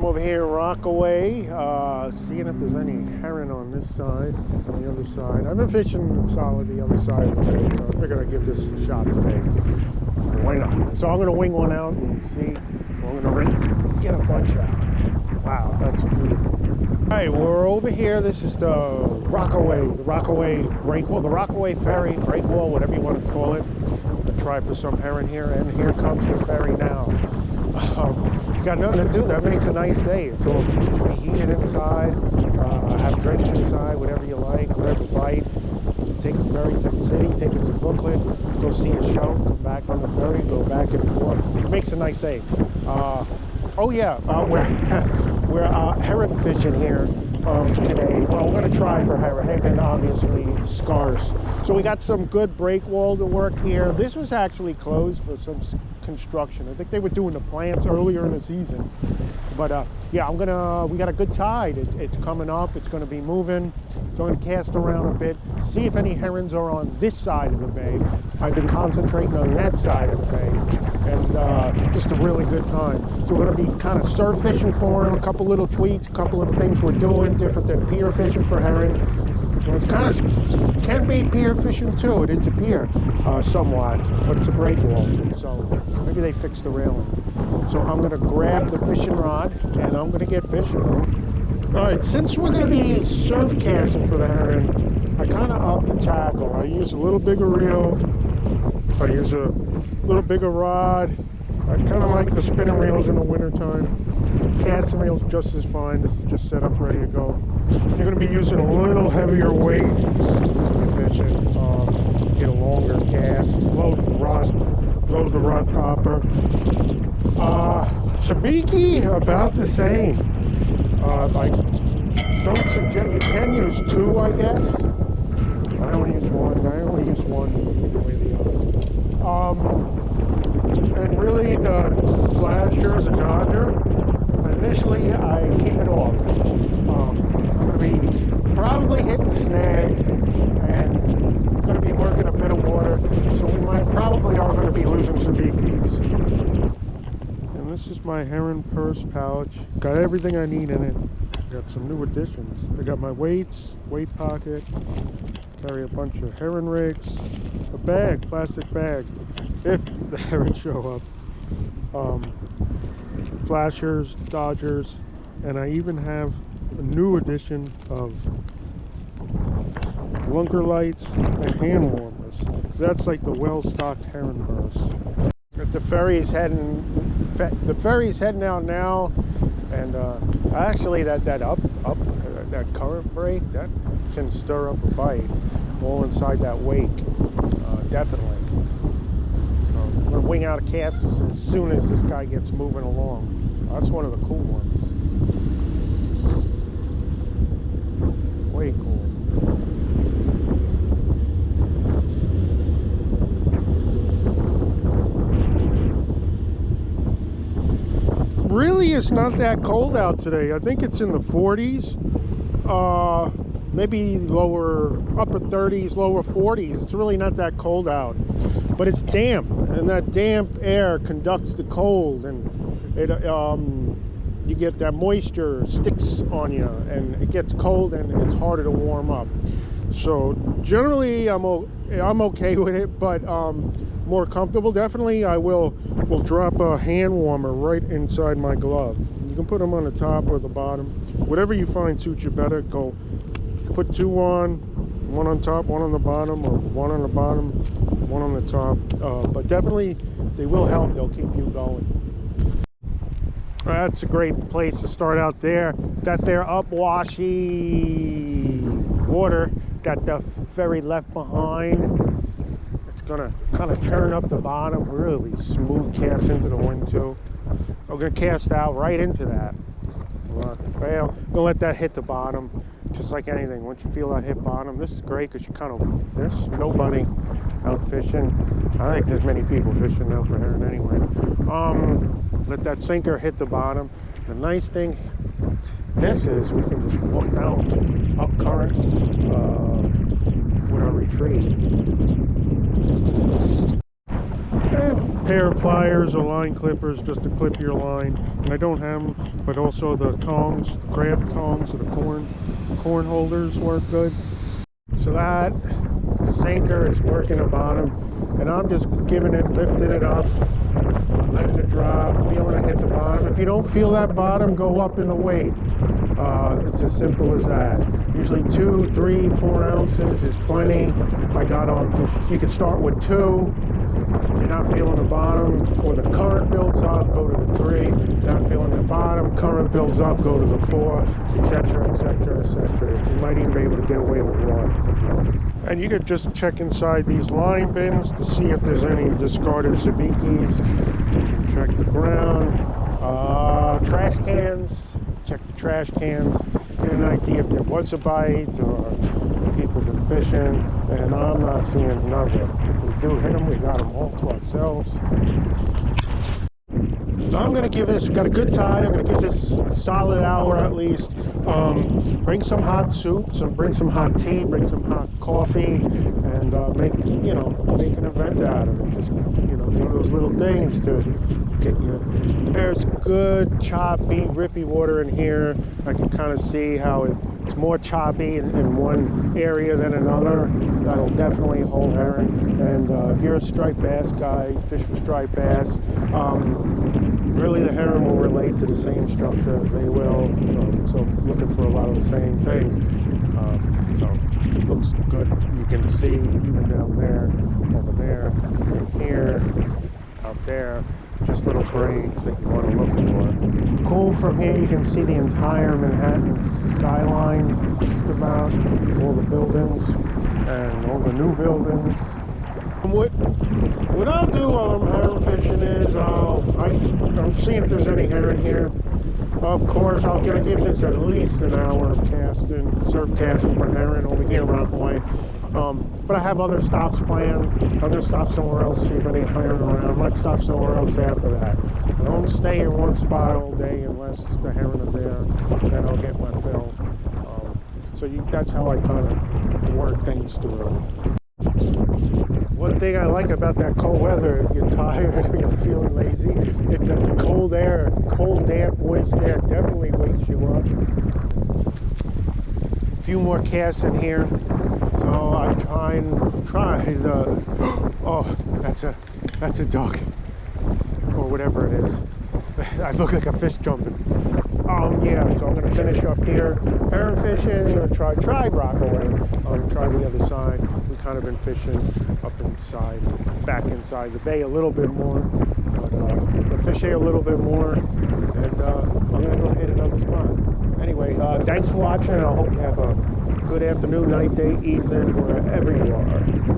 I'm over here in Rockaway, seeing if there's any herring on this side, on the other side. I've been fishing solid the other side of the bay, so I figured I'd give this a shot today. Why not? So I'm going to wing one out and see. I'm going to get a bunch out. Wow, that's beautiful. Alright, we're over here. This is the Rockaway Breakwall, the Rockaway Ferry, Breakwall, whatever you want to call it. I'm going to try for some herring here, and here comes the ferry now. You got nothing to do. That makes a nice day. It's all beach, heated inside, have drinks inside, whatever you like, grab a bite, take the ferry to the city, take it to Brooklyn, go see a show, come back on the ferry, go back and forth. It makes a nice day. Oh yeah, we're herring fishing here today. Well, we're going to try for herring. They've been obviously scarce. So we got some good breakwall to work here. This was actually closed for some construction. I think they were doing the plants earlier in the season. But yeah, we got a good tide. It's coming up. It's going to be moving. So I'm going to cast around a bit, see if any herons are on this side of the bay. I've been concentrating on that side of the bay, and just a really good time. So we're going to be kind of surf fishing for them, a couple little tweaks, a couple little things we're doing different than pier fishing for herring. So it's kind of, can be pier fishing too. It is a pier somewhat, but it's a breakwall. So maybe they fixed the railing. So I'm going to grab the fishing rod and I'm going to get fishing. All right, since we're going to be surf casting for the herring, I kind of up the tackle. I use a little bigger reel. I use a little bigger rod. I kind of like the spinning reels in the wintertime. Casting reels just as fine. This is just set up, ready to go. You're going to be using a little heavier weight fishing. Just get a longer cast. Load the rod proper. Sabiki, about the same. I don't suggest, you can use two, I guess. I only use one way or the other. And really the flasher, the dodger, initially I keep it off. I'm going to be probably hitting snags and going to be working a bit of water, so we probably are going to be losing some beakies. And this is my herring purse pouch. Got everything I need in it. Got some new additions. I got my weights, weight pocket, carry a bunch of herring rigs, a bag, plastic bag, if the herons show up, flashers, dodgers, and I even have a new addition of lunker lights and hand warmers. So that's like the well-stocked herring purse. The ferry's heading out now, and actually that current break that can stir up a bite all inside that wake, definitely. So I'm gonna wing out a cast as soon as this guy gets moving along. That's one of the cool ones. Way cool. Really, it's not that cold out today. I think it's in the 40s, maybe upper 30s, lower 40s. It's really not that cold out, but it's damp, and that damp air conducts the cold, and it you get that moisture sticks on you, and it gets cold, and it's harder to warm up. So generally, I'm okay with it, but more comfortable. Definitely, I will drop a hand warmer right inside my glove. You can put them on the top or the bottom, whatever you find suits you better. Go put two on, one on top, one on the bottom, or one on the bottom, one on the top. But definitely, they will help. They'll keep you going. That's a great place to start out there. That there upwashy water that the ferry left behind. It's gonna kind of churn up the bottom, really smooth cast into the wind too. I'm gonna cast out right into that. Well, I'm gonna let that hit the bottom, just like anything. Once you feel that hit bottom, this is great because you kind of, there's nobody out fishing. I think there's many people fishing now for herring anyway. Let that sinker hit the bottom. The nice thing this is, we can just walk down up current with our retreat. And pair of pliers or line clippers just to clip your line. And I don't have them, but also the tongs, the crab tongs or the corn holders work good. So that sinker is working the bottom, and I'm just lifting it up, letting it drop, feeling it hit the bottom. If you don't feel that bottom, go up in the weight. It's as simple as that. Usually 2, 3, 4 ounces is plenty. I got on, you can start with 2. If you're not feeling the bottom or the current builds up, go to the 3. Not feeling the bottom, current builds up, go to the 4, etc., etc., etc. You might even be able to get away with 1. And you could just check inside these line bins to see if there's any discarded sabikis. You can check the ground. Trash cans. Check the trash cans. Get an idea if there was a bite or people been fishing. And I'm not seeing none of it. If we do hit them, we got them all to ourselves. So I'm going to give this, got a good tide, I'm going to give this a solid hour at least. Bring some hot soup, bring some hot tea, bring some hot coffee, and make an event out of it. Just, do those little things to get you. There's good, choppy, rippy water in here. I can kind of see how it's more choppy in one area than another. That'll definitely hold herring. And if you're a striped bass guy, fish for striped bass, really the herring will relate to the same structure as they will. So looking for a lot of the same things. So it looks good. You can see even down there, over there, in here, out there. Just little breaks that you want to look for. Cool, from here you can see the entire Manhattan skyline, just about all the buildings and all the new buildings. What I'll do while I'm herring fishing is I'm seeing if there's any herring here. Of course, I'm going to give this at least an hour of casting, surf casting for herring over here in Rockaway. But I have other stops planned. I'm going to stop somewhere else, see if any herring around. I might stop somewhere else after that. I don't stay in one spot all day unless the herring are there. Then I'll get my fill. That's how I kind of work things through. One thing I like about that cold weather, if you're tired or you're feeling lazy, the cold air, cold, damp, moist air definitely wakes you up. A few more casts in here. So I'm trying to, oh, that's a duck, or whatever it is. I look like a fish jumping. Yeah, so I'm going to finish up here. Herring fishing, I'm going to try Rockaway. I'm going to try the other side. We've kind of been fishing up inside, back inside the bay a little bit more. But the fish here a little bit more. And I'm going to go hit another spot. Anyway, thanks for watching, and I hope you have a good afternoon, night, day, evening, wherever you are.